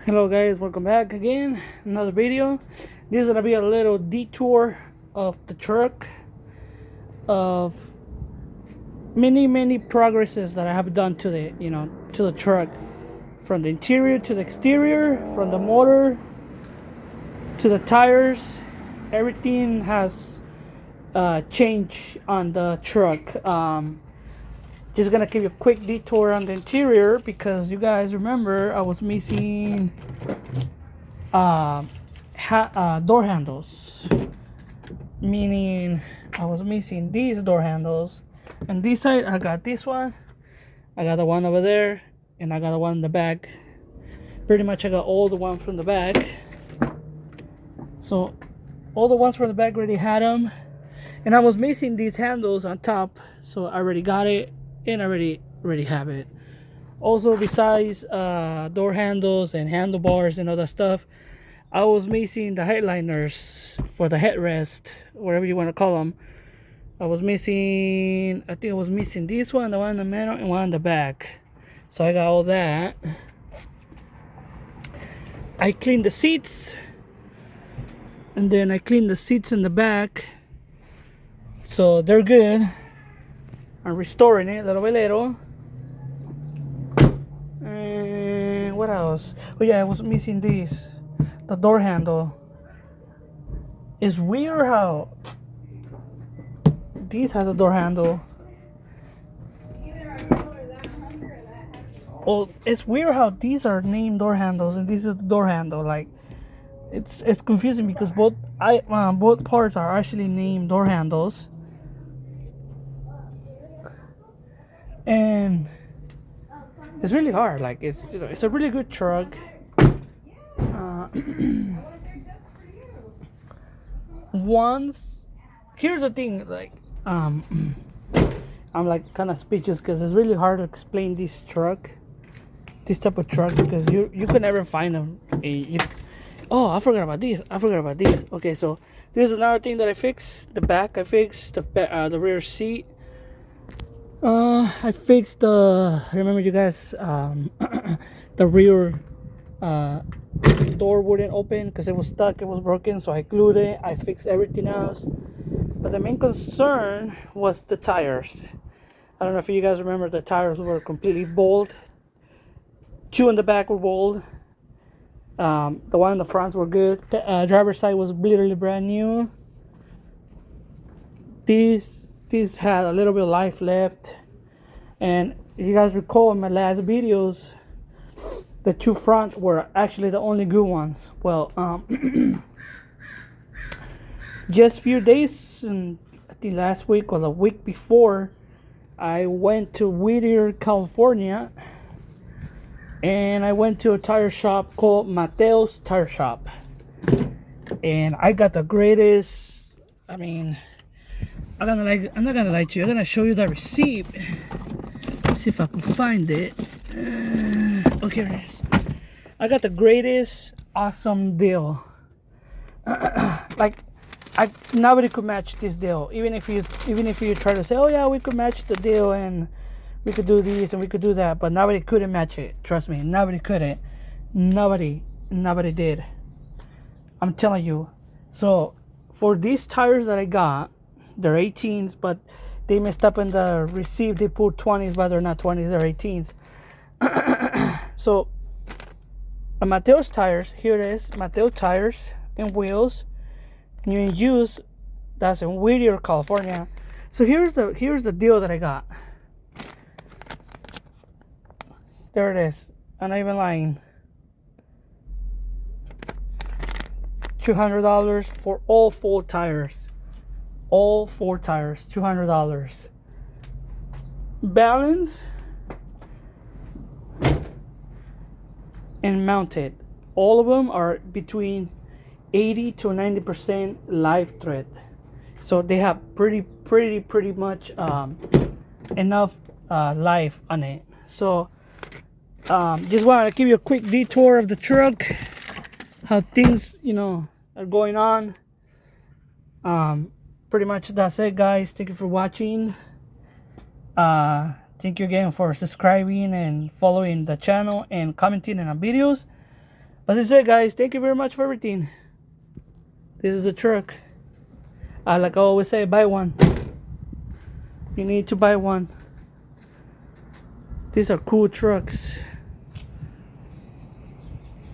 Hello guys, welcome back again. Another video. This is gonna be a little detour of the truck, of many progresses that I have done to the truck, from the interior to the exterior, from the motor to the tires. Everything has changed on the truck. Just gonna give you a quick detour on the interior because you guys remember I was missing door handles, meaning I was missing these door handles. And this side I got this one, I got the one over there, and I got the one in the back. Pretty much I got all the one from the back, so all the ones from the back already had them, and I was missing these handles on top, so I already got it and I already have it. Also, besides door handles and handlebars and all that stuff, I was missing the headliners for the headrest, whatever you want to call them. I think I was missing this one, the one in the middle, and one in the back. So I got all that. I cleaned the seats, and then I cleaned the seats in the back, so they're good. I'm restoring it little by little. And what else? Oh yeah, I was missing this, the door handle. It's weird how this has a door handle. Oh, it's weird how these are named door handles and this is the door handle. Like, it's confusing because both parts are actually named door handles. And it's really hard. Like, it's a really good truck. Here's the thing, like, I'm like kind of speechless because it's really hard to explain this type of trucks, because you could never find them. Oh, I forgot about these. Okay, so this is another thing that I fixed. The back, I fixed the rear seat. I fixed remember you guys, the rear door wouldn't open because it was stuck, it was broken, so I glued it. I fixed everything else, but the main concern was the tires. I don't know if you guys remember, the tires were completely bald. Two in the back were bald. The one in the front were good. The driver's side was literally brand new. These had a little bit of life left, and if you guys recall in my last videos, the two front were actually the only good ones. Well, just few days, and I think last week or the week before, I went to Whittier, California, and I went to a tire shop called Mateo's Tire Shop, and I got the greatest. I mean, I'm not gonna lie to you. I'm gonna show you the receipt. Let's see if I can find it. Oh, here it is. I got the greatest awesome deal. Like, nobody could match this deal. Even if you try to say, oh yeah, we could match the deal and we could do this and we could do that, but nobody couldn't match it. Trust me, nobody couldn't. Nobody did. I'm telling you. So for these tires that I got, they're 18s, but they messed up in the receipt. They put 20s, but they're not 20s, they're 18s. So Mateo's tires, here it is, Mateo tires and wheels, new and used. That's in Whittier, California. So here's the deal that I got. There it is. I'm not even lying. $200 for all four tires. All four tires, $200. Balance and mounted. All of them are between 80 to 90% live thread. So they have pretty much enough life on it. So just wanted to give you a quick detour of the truck, how things are going on. Pretty much that's it, guys. Thank you for watching. Thank you again for subscribing and following the channel and commenting on our videos. As I said, guys, thank you very much for everything. This is a truck. Like I always say, buy one. You need to buy one. These are cool trucks.